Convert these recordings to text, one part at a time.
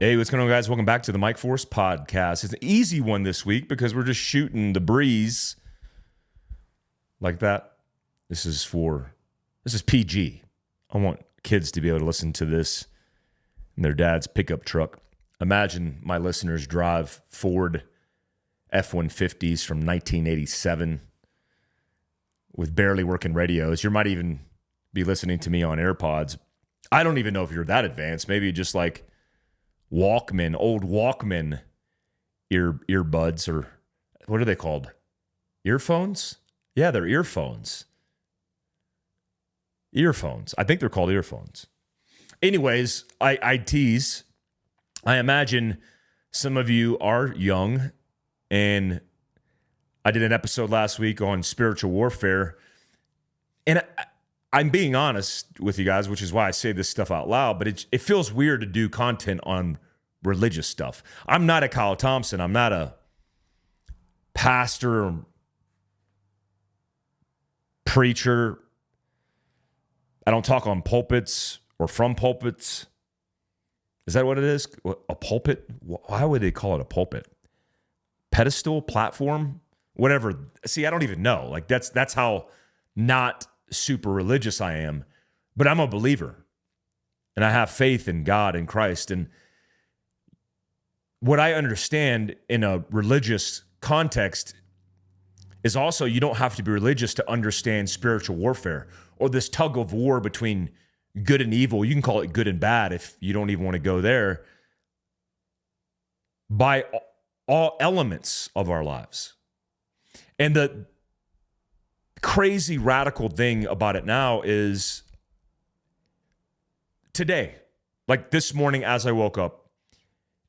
Hey, what's going on, guys? Welcome back to the Mike Force Podcast. It's an easy one this week because we're just shooting the breeze like that. This is PG. I want kids to be able to listen to this in their dad's pickup truck. Imagine my listeners drive Ford F-150s from 1987 with barely working radios. You might even be listening to me on AirPods. I don't even know if you're that advanced. Maybe just like Walkman, old Walkman earbuds, or what are they called? Earphones? Yeah, they're earphones. Earphones. I think they're called earphones. Anyways, I tease. I imagine some of you are young, and I did an episode last week on spiritual warfare, and I'm being honest with you guys, which is why I say this stuff out loud, but it feels weird to do content on religious stuff. I'm not a Kyle Thompson. I'm not a pastor, preacher. I don't talk on pulpits or from pulpits. Is that what it is? A pulpit? Why would they call it a pulpit? Pedestal? Platform? Whatever. See, I don't even know. Like that's how not super religious I am, but I'm a believer and I have faith in God and Christ. And what I understand in a religious context is also you don't have to be religious to understand spiritual warfare or this tug of war between good and evil. You can call it good and bad if you don't even want to go there, by all elements of our lives. And the crazy radical thing about it now is today, like this morning as I woke up,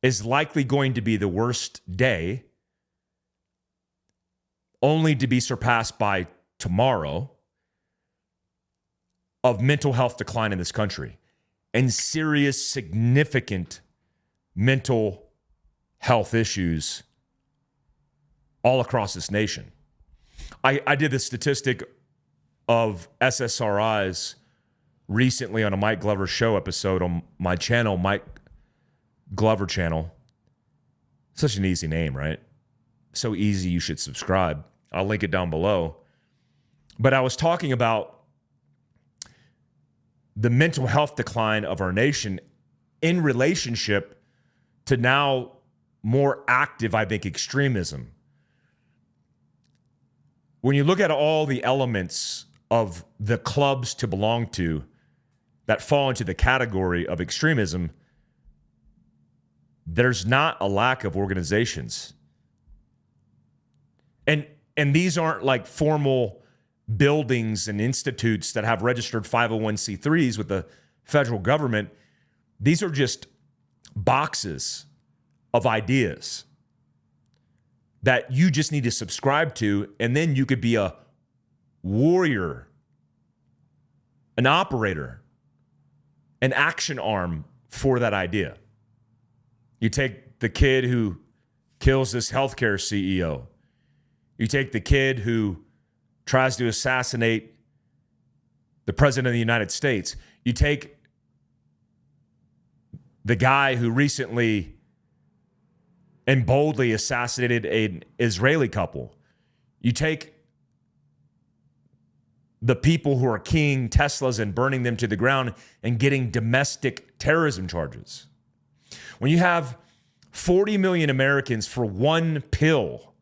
is likely going to be the worst day, only to be surpassed by tomorrow, of mental health decline in this country and serious, significant mental health issues all across this nation. I did the statistic of SSRIs recently on a Mike Glover show episode on my channel, Mike Glover channel. Such an easy name, right? So easy you should subscribe. I'll link it down below. But I was talking about the mental health decline of our nation in relationship to now more active, I think, extremism. When you look at all the elements of the clubs to belong to that fall into the category of extremism, there's not a lack of organizations. And these aren't like formal buildings and institutes that have registered 501c3s with the federal government. These are just boxes of ideas that you just need to subscribe to, and then you could be a warrior, an operator, an action arm for that idea. You take the kid who kills this healthcare CEO. You take the kid who tries to assassinate the president of the United States. You take the guy who recently and boldly assassinated an Israeli couple. You take the people who are keying Teslas and burning them to the ground and getting domestic terrorism charges. When you have 40 million Americans for one pill,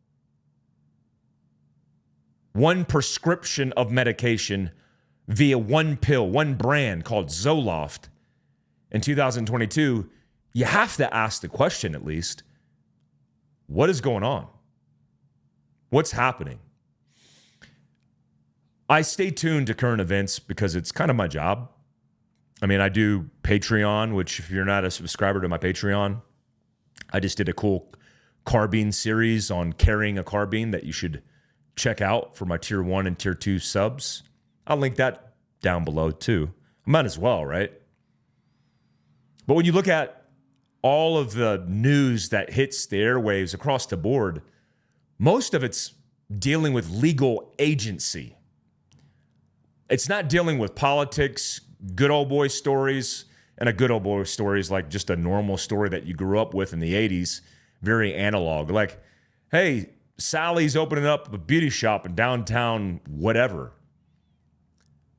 one prescription of medication via one pill, one brand called Zoloft in 2022, you have to ask the question at least, what is going on? What's happening? I stay tuned to current events because it's kind of my job. I mean, I do Patreon, which if you're not a subscriber to my Patreon, I just did a cool carbine series on carrying a carbine that you should check out for my tier 1 and tier 2 subs. I'll link that down below too. I might as well, right? But when you look at all of the news that hits the airwaves across the board, most of it's dealing with legal agency. It's not dealing with politics, good old boy stories, And a good old boy story is like just a normal story that you grew up with in the 80s, very analog. Like, hey, Sally's opening up a beauty shop in downtown whatever.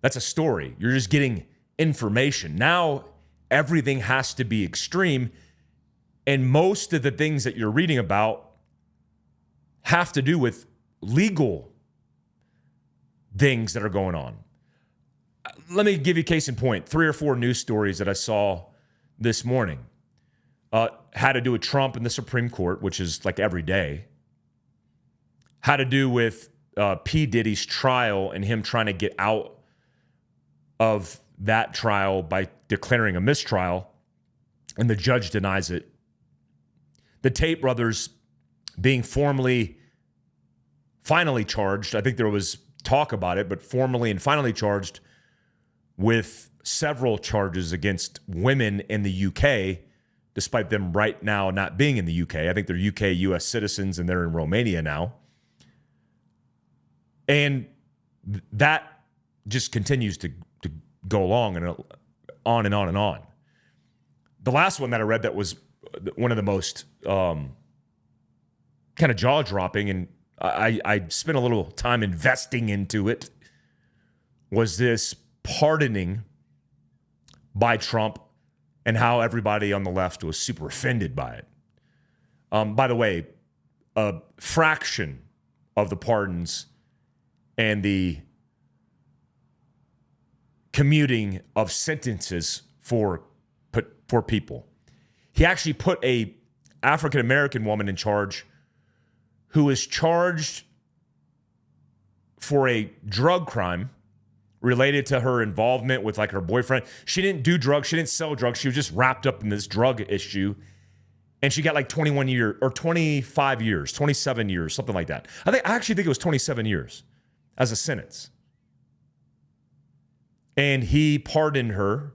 That's a story. You're just getting information. Now everything has to be extreme, and most of the things that you're reading about have to do with legal things that are going on. Let me give you a case in point. 3 or 4 news stories that I saw this morning had to do with Trump and the Supreme Court, which is like every day. Had to do with P. Diddy's trial and him trying to get out of that trial by declaring a mistrial, and the judge denies it. The Tate brothers being finally charged. I think there was talk about it, but formally and finally charged with several charges against women in the UK, despite them right now not being in the UK. I think they're UK, US citizens, and they're in Romania now. And that just continues to go along and on and on and on. The last one that I read that was one of the most kind of jaw-dropping, and I spent a little time investing into it, was this pardoning by Trump and how everybody on the left was super offended by it. By the way, a fraction of the pardons and the commuting of sentences for people. He actually put a African-American woman in charge who is charged for a drug crime related to her involvement with like her boyfriend. She didn't do drugs. She didn't sell drugs. She was just wrapped up in this drug issue. And she got like 21 years or 25 years, 27 years, something like that. I actually think it was 27 years as a sentence. And he pardoned her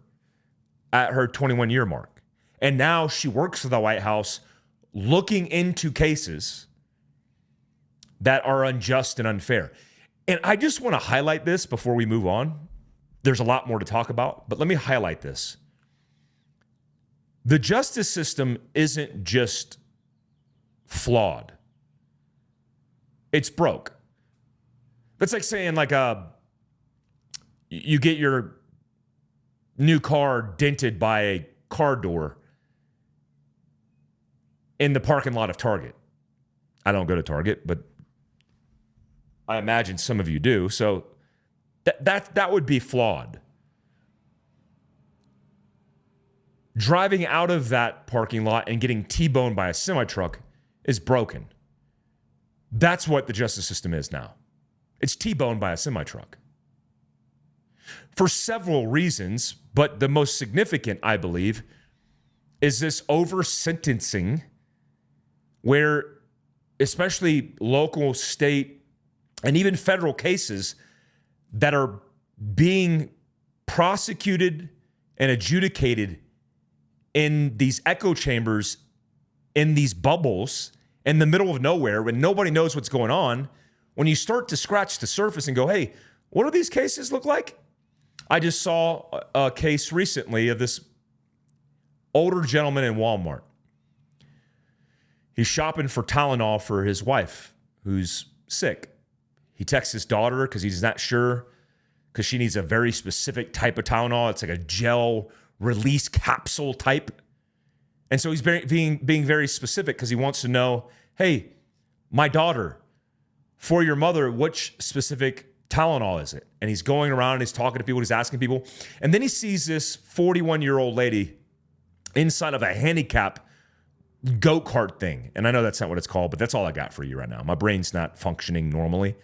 at her 21-year mark. And now she works for the White House looking into cases that are unjust and unfair. And I just want to highlight this before we move on. There's a lot more to talk about, but let me highlight this. The justice system isn't just flawed. It's broke. That's like saying you get your new car dented by a car door in the parking lot of Target. I don't go to Target, but I imagine some of you do. So that would be flawed. Driving out of that parking lot and getting T-boned by a semi-truck is broken. That's what the justice system is now. It's T-boned by a semi-truck. For several reasons, but the most significant, I believe, is this over-sentencing where especially local, state, and even federal cases that are being prosecuted and adjudicated in these echo chambers, in these bubbles, in the middle of nowhere, when nobody knows what's going on, when you start to scratch the surface and go, hey, what do these cases look like? I just saw a case recently of this older gentleman in Walmart. He's shopping for Tylenol for his wife, who's sick. He texts his daughter because he's not sure, because she needs a very specific type of Tylenol. It's like a gel release capsule type. And so he's being very specific because he wants to know, hey, my daughter, for your mother, which specific Tylenol is it? And he's going around and he's talking to people, he's asking people. And then he sees this 41-year-old lady inside of a handicap go-kart thing. And I know that's not what it's called, but that's all I got for you right now. My brain's not functioning normally.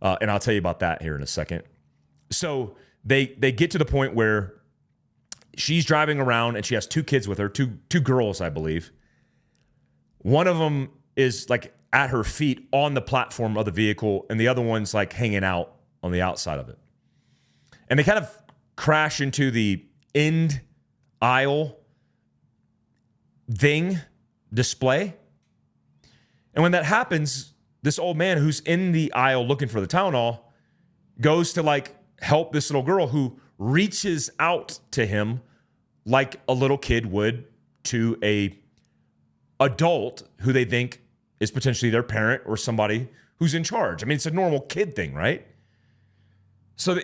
And I'll tell you about that here in a second. So they get to the point where she's driving around and she has 2 kids with her, two girls, I believe. One of them is like at her feet on the platform of the vehicle, and the other one's like hanging out on the outside of it. And they kind of crash into the end aisle thing display. And when that happens, this old man who's in the aisle looking for the Tylenol goes to like help this little girl who reaches out to him like a little kid would to a adult who they think is potentially their parent or somebody who's in charge. I mean, it's a normal kid thing, right? So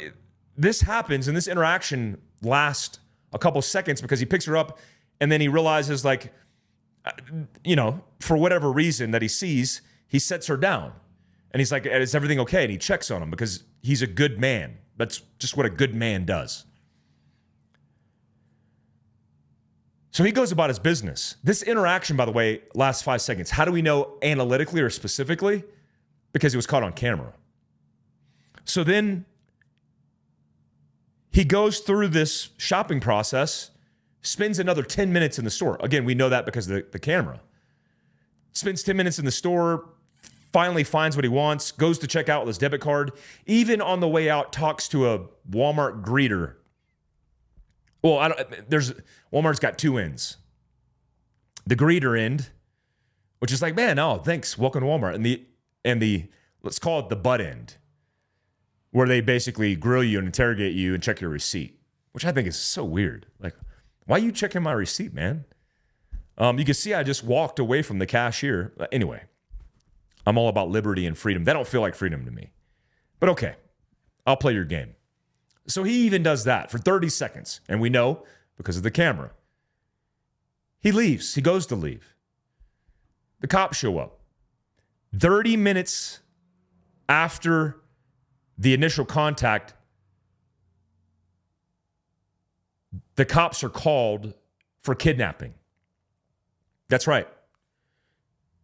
this happens, and this interaction lasts a couple seconds because he picks her up, and then he realizes, like, for whatever reason that he sees, he sets her down. And he's like, is everything okay? And he checks on him because he's a good man. That's just what a good man does. So he goes about his business. This interaction, by the way, lasts 5 seconds. How do we know analytically or specifically? Because it was caught on camera. So then he goes through this shopping process, spends another 10 minutes in the store. Again, we know that because of the camera. Spends 10 minutes in the store, finally finds what he wants, goes to check out with his debit card. Even on the way out, talks to a Walmart greeter. Well, Walmart's got two ends. The greeter end, which is like, man, oh, thanks, welcome to Walmart. And the let's call it the butt end, where they basically grill you and interrogate you and check your receipt, which I think is so weird. Like, why are you checking my receipt, man? You can see I just walked away from the cashier. Anyway, I'm all about liberty and freedom. That don't feel like freedom to me. But okay, I'll play your game. So he even does that for 30 seconds. And we know because of the camera. He leaves. He goes to leave. The cops show up. 30 minutes after the initial contact, the cops are called for kidnapping. That's right.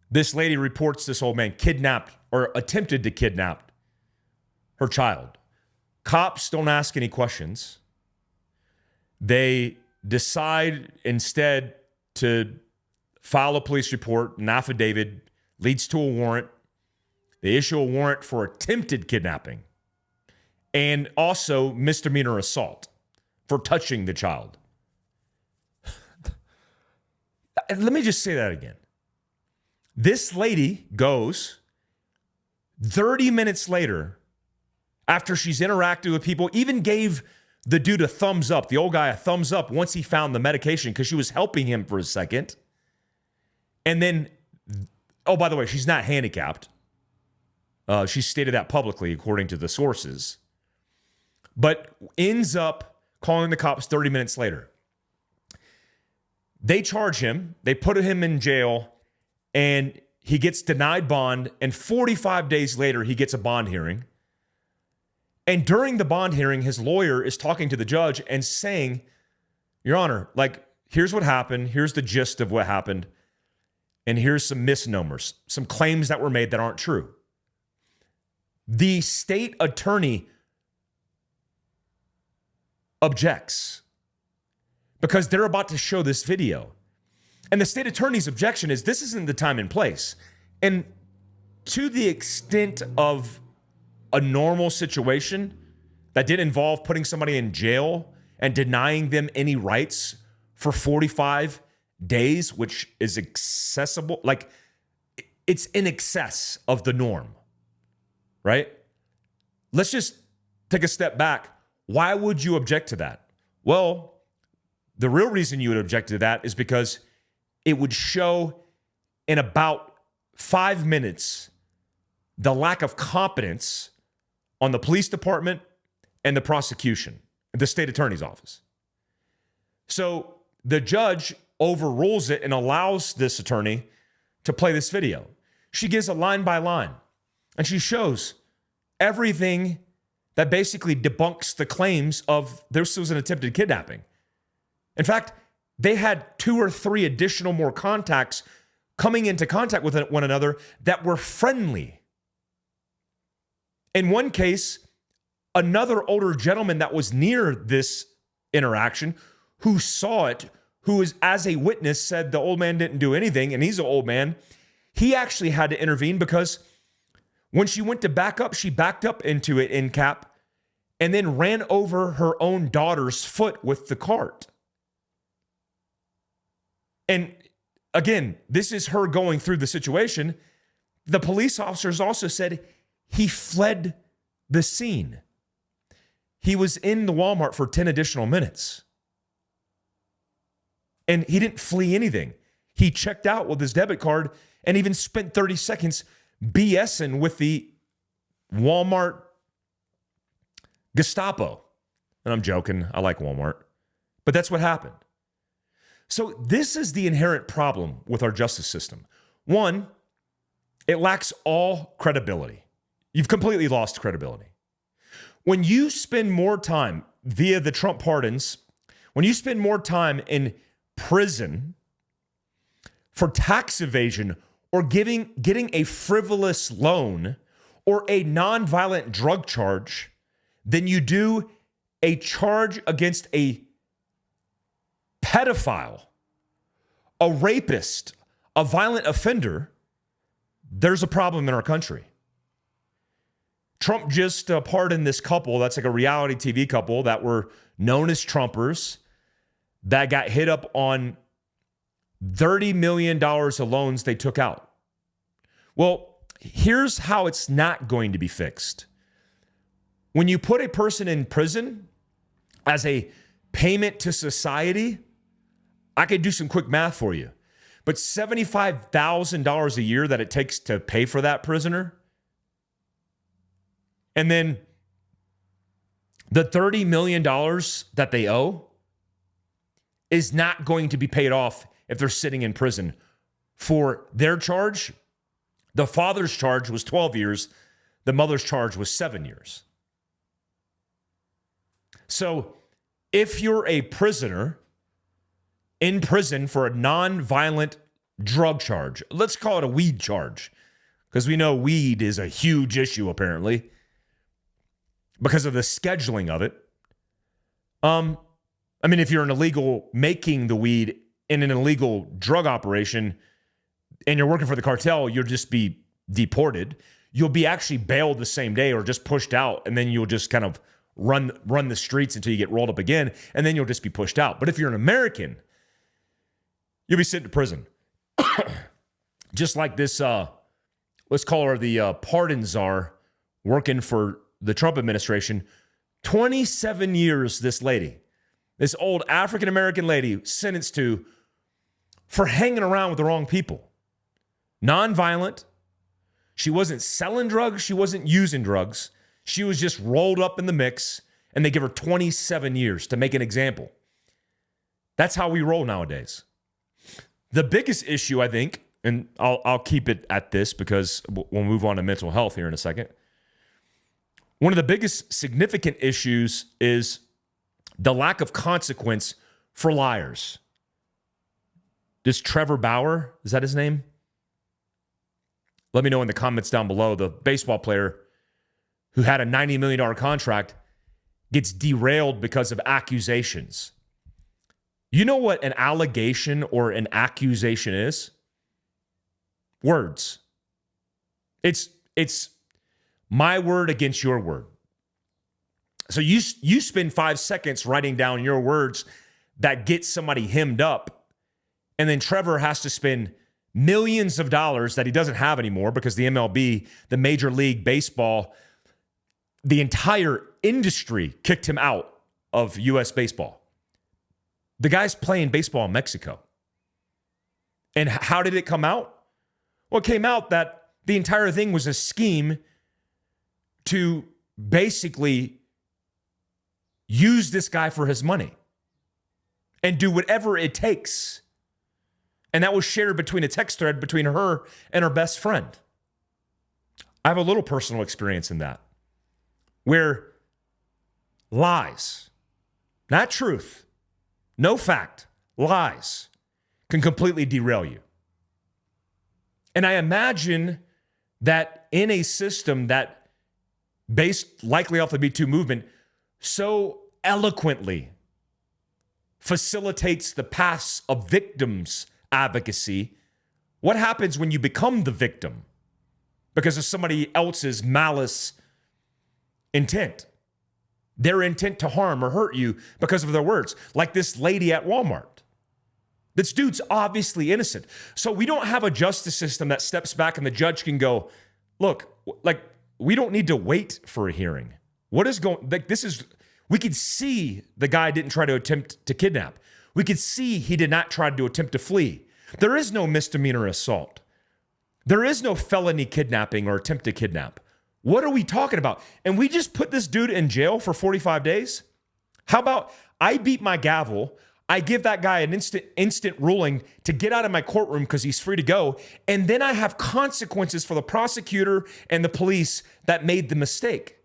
This lady reports this old man kidnapped or attempted to kidnap her child. Cops don't ask any questions. They decide instead to file a police report, an affidavit, leads to a warrant. They issue a warrant for attempted kidnapping and also misdemeanor assault for touching the child. Let me just say that again. This lady goes 30 minutes later, after she's interacted with people, even gave the dude a thumbs up, the old guy a thumbs up once he found the medication because she was helping him for a second. And then, oh, by the way, she's not handicapped. She stated that publicly, according to the sources. But ends up calling the cops 30 minutes later. They charge him. They put him in jail. And he gets denied bond. And 45 days later, he gets a bond hearing. And during the bond hearing, his lawyer is talking to the judge and saying, Your Honor, like, here's what happened. Here's the gist of what happened. And here's some misnomers, some claims that were made that aren't true. The state attorney objects because they're about to show this video. And the state attorney's objection is this isn't the time and place. And to the extent of a normal situation that did involve putting somebody in jail and denying them any rights for 45 days, which is accessible, like it's in excess of the norm, right? Let's just take a step back. Why would you object to that? Well, the real reason you would object to that is because it would show in about 5 minutes the lack of competence on the police department and the prosecution, the state attorney's office. So the judge overrules it and allows this attorney to play this video. She gives a line by line, and she shows everything that basically debunks the claims of this was an attempted kidnapping. In fact, they had 2 or 3 additional more contacts coming into contact with one another that were friendly. In one case, another older gentleman that was near this interaction who saw it, who is as a witness said the old man didn't do anything, and he's an old man. He actually had to intervene because when she went to back up, she backed up into it in cap and then ran over her own daughter's foot with the cart. And again, this is her going through the situation. The police officers also said he fled the scene. He was in the Walmart for 10 additional minutes. And he didn't flee anything. He checked out with his debit card and even spent 30 seconds BSing with the Walmart Gestapo. And I'm joking. I like Walmart. But that's what happened. So this is the inherent problem with our justice system. One, it lacks all credibility. You've completely lost credibility. When you spend more time via the Trump pardons, when you spend more time in prison for tax evasion or getting a frivolous loan or a nonviolent drug charge than you do a charge against a pedophile, a rapist, a violent offender, there's a problem in our country. Trump just pardoned this couple, that's like a reality TV couple that were known as Trumpers, that got hit up on $30 million of loans they took out. Well, here's how it's not going to be fixed. When you put a person in prison as a payment to society, I could do some quick math for you, but $75,000 a year that it takes to pay for that prisoner, and then the $30 million that they owe is not going to be paid off if they're sitting in prison for their charge. The father's charge was 12 years. The mother's charge was 7 years. So if you're a prisoner in prison for a non-violent drug charge, let's call it a weed charge, because we know weed is a huge issue apparently because of the scheduling of it. I mean, if you're an illegal making the weed in an illegal drug operation and you're working for the cartel, you'll just be deported. You'll be actually bailed the same day or just pushed out, and then you'll just kind of run the streets until you get rolled up again, and then you'll just be pushed out. But if you're an American, you'll be sent to prison. Just like this, let's call her the pardon czar working for the Trump administration. 27 years, this lady, this old African-American lady, sentenced to for hanging around with the wrong people. Non-violent. She wasn't selling drugs. She wasn't using drugs. She was just rolled up in the mix, and they give her 27 years to make an example. That's how we roll nowadays. The biggest issue, I think, and I'll keep it at this because we'll move on to mental health here in a second. One of the biggest significant issues is the lack of consequence for liars. This Trevor Bauer, is that his name? Let me know in the comments down below. The baseball player who had a $90 million contract gets derailed because of accusations. You know what an allegation or an accusation is? Words. It's my word against your word. So you spend 5 seconds writing down your words that get somebody hemmed up, and then Trevor has to spend millions of dollars that he doesn't have anymore because the MLB, the Major League Baseball, the entire industry kicked him out of U.S. baseball. The guy's playing baseball in Mexico. And how did it come out? Well, it came out that the entire thing was a scheme to basically use this guy for his money and do whatever it takes. And that was shared between a text thread between her and her best friend. I have a little personal experience in that, where lies, not truth, no fact, lies can completely derail you. And I imagine that in a system that, based likely off the Me Too movement, so eloquently facilitates the paths of victims advocacy, what happens when you become the victim because of somebody else's malice intent? Their intent to harm or hurt you because of their words. Like this lady at Walmart. This dude's obviously innocent. So we don't have a justice system that steps back and the judge can go, look, like, we don't need to wait for a hearing. What is going, like, this is, we could see the guy didn't try to attempt to kidnap. We could see he did not try to attempt to flee. There is no misdemeanor assault. There is no felony kidnapping or attempt to kidnap. What are we talking about? And we just put this dude in jail for 45 days? How about I beat my gavel, I give that guy an instant ruling to get out of my courtroom because he's free to go, and then I have consequences for the prosecutor and the police that made the mistake.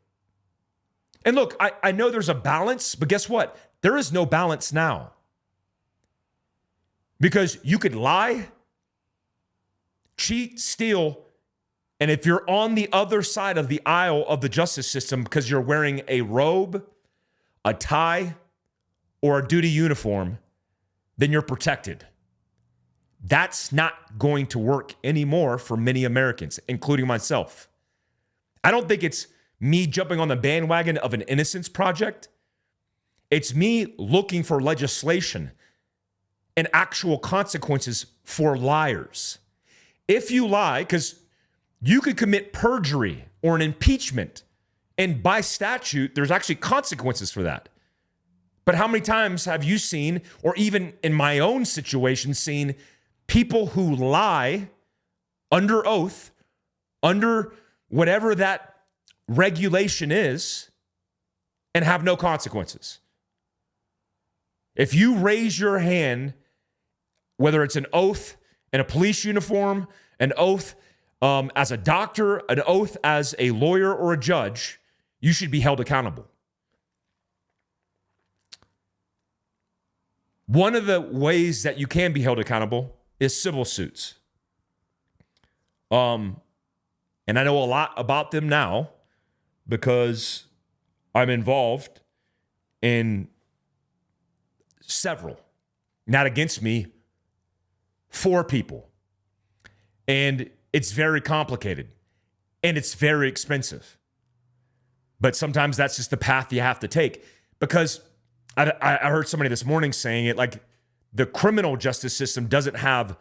And look, I know there's a balance, but guess what? There is no balance now. Because you could lie, cheat, steal, and if you're on the other side of the aisle of the justice system because you're wearing a robe, a tie, or a duty uniform, then you're protected. That's not going to work anymore for many Americans, including myself. I don't think it's me jumping on the bandwagon of an innocence project. It's me looking for legislation and actual consequences for liars. If you lie, because you could commit perjury or an impeachment, and by statute, there's actually consequences for that. But how many times have you seen, or even in my own situation, seen people who lie under oath, under whatever that regulation is, and have no consequences? If you raise your hand, whether it's an oath in a police uniform, an oath as a doctor, an oath as a lawyer or a judge, you should be held accountable. One of the ways that you can be held accountable is civil suits. And I know a lot about them now because I'm involved in several, not against me, for people. And it's very complicated and it's very expensive. But sometimes that's just the path you have to take, because I heard somebody this morning saying it, like the criminal justice system doesn't have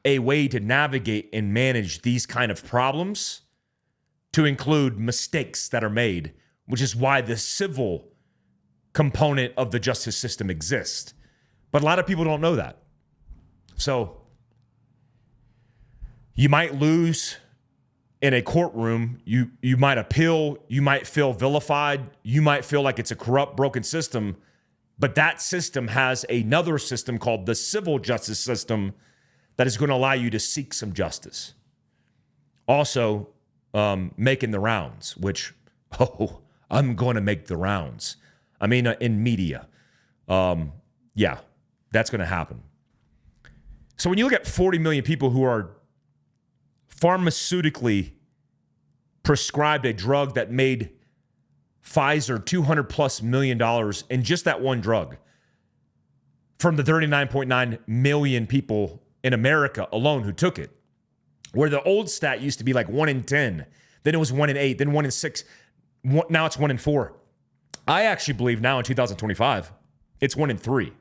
a way to navigate and manage these kind of problems to include mistakes that are made, which is why the civil component of the justice system exists. But a lot of people don't know that. So you might lose in a courtroom, you might appeal, you might feel vilified, you might feel like it's a corrupt, broken system. But that system has another system called the civil justice system that is going to allow you to seek some justice. Also, making the rounds, which, I'm going to make the rounds. I mean, in media. Yeah, that's going to happen. So when you look at 40 million people who are pharmaceutically prescribed a drug that made Pfizer $200+ million in just that one drug from the 39.9 million people in America alone who took it, where the old stat used to be like 1 in 10, then it was 1 in 8, then 1 in 6, now it's 1 in 4. I actually believe now in 2025, it's 1 in 3.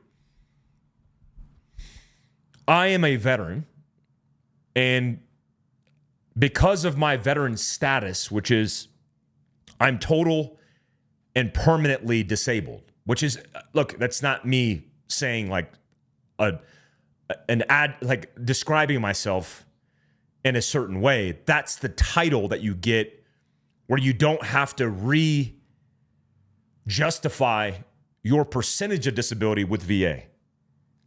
I am a veteran, and because of my veteran status, which is I'm total and permanently disabled, which is, look, that's not me saying like like describing myself in a certain way. That's the title that you get where you don't have to justify your percentage of disability with VA.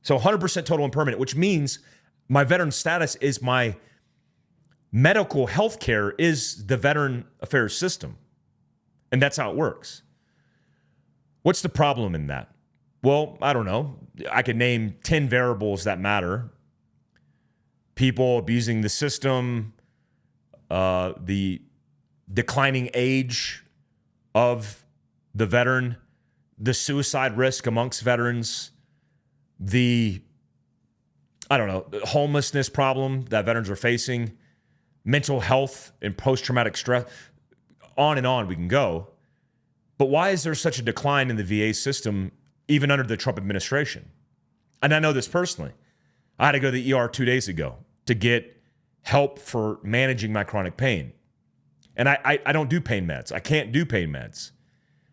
So 100% total and permanent, which means my veteran status is my medical health care is the veteran affairs system. And that's how it works. What's the problem in that? Well, I don't know. I could name 10 variables that matter. People abusing the system, the declining age of the veteran, the suicide risk amongst veterans, the homelessness problem that veterans are facing, mental health and post-traumatic stress, on and on we can go. But why is there such a decline in the VA system, even under the Trump administration? And I know this personally. I had to go to the ER 2 days ago to get help for managing my chronic pain. And I don't do pain meds. I can't do pain meds.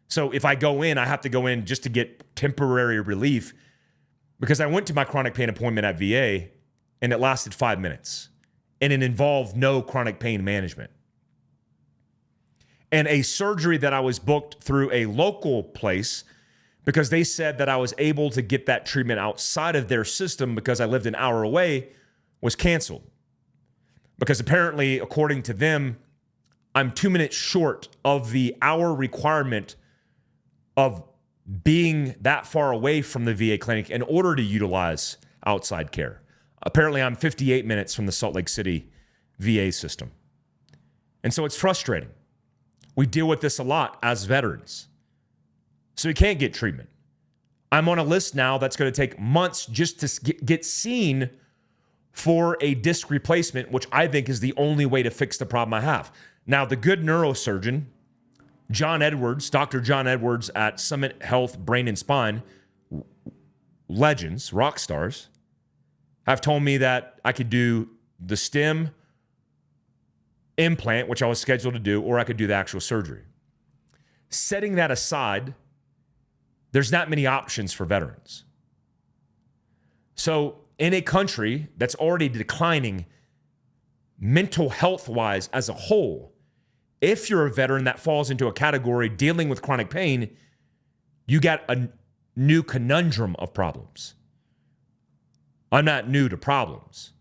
So if I go in, I have to go in just to get temporary relief. because I went to my chronic pain appointment at VA and it lasted 5 minutes and it involved no chronic pain management. And a surgery that I was booked through a local place because they said that I was able to get that treatment outside of their system because I lived an hour away was canceled. Because apparently, according to them, I'm 2 minutes short of the hour requirement of being that far away from the VA clinic in order to utilize outside care. Apparently, I'm 58 minutes from the Salt Lake City VA system. And so it's frustrating. We deal with this a lot as veterans. So we can't get treatment. I'm on a list now that's going to take months just to get seen for a disc replacement, which I think is the only way to fix the problem I have. Now, the good neurosurgeon, John Edwards, Dr. John Edwards at Summit Health Brain and Spine, legends, rock stars, have told me that I could do the stem implant, which I was scheduled to do, or I could do the actual surgery. Setting that aside, there's not many options for veterans. So in a country that's already declining mental health-wise as a whole, if you're a veteran that falls into a category dealing with chronic pain, you got a new conundrum of problems. I'm not new to problems.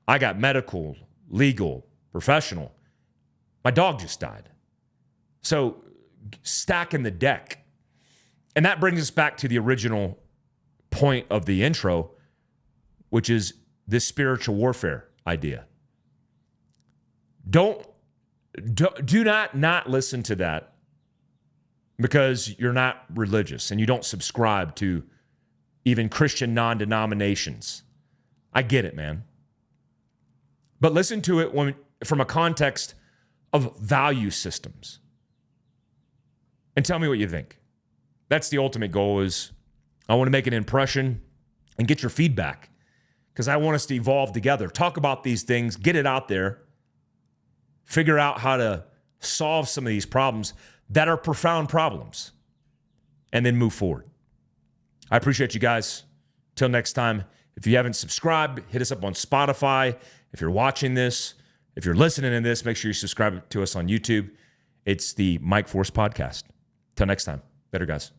I got medical, legal, professional. My dog just died. So stacking the deck. And that brings us back to the original point of the intro, which is this spiritual warfare idea. Do not listen to that because you're not religious and you don't subscribe to even Christian non-denominations. I get it, man. But listen to it from a context of value systems. And tell me what you think. That's the ultimate goal. Is I want to make an impression and get your feedback because I want us to evolve together. Talk about these things, get it out there, figure out how to solve some of these problems that are profound problems, and then move forward. I appreciate you guys. Till next time, if you haven't subscribed, hit us up on Spotify. If you're watching this, if you're listening to this, make sure you subscribe to us on YouTube. It's the Mike Force Podcast. Till next time, better guys.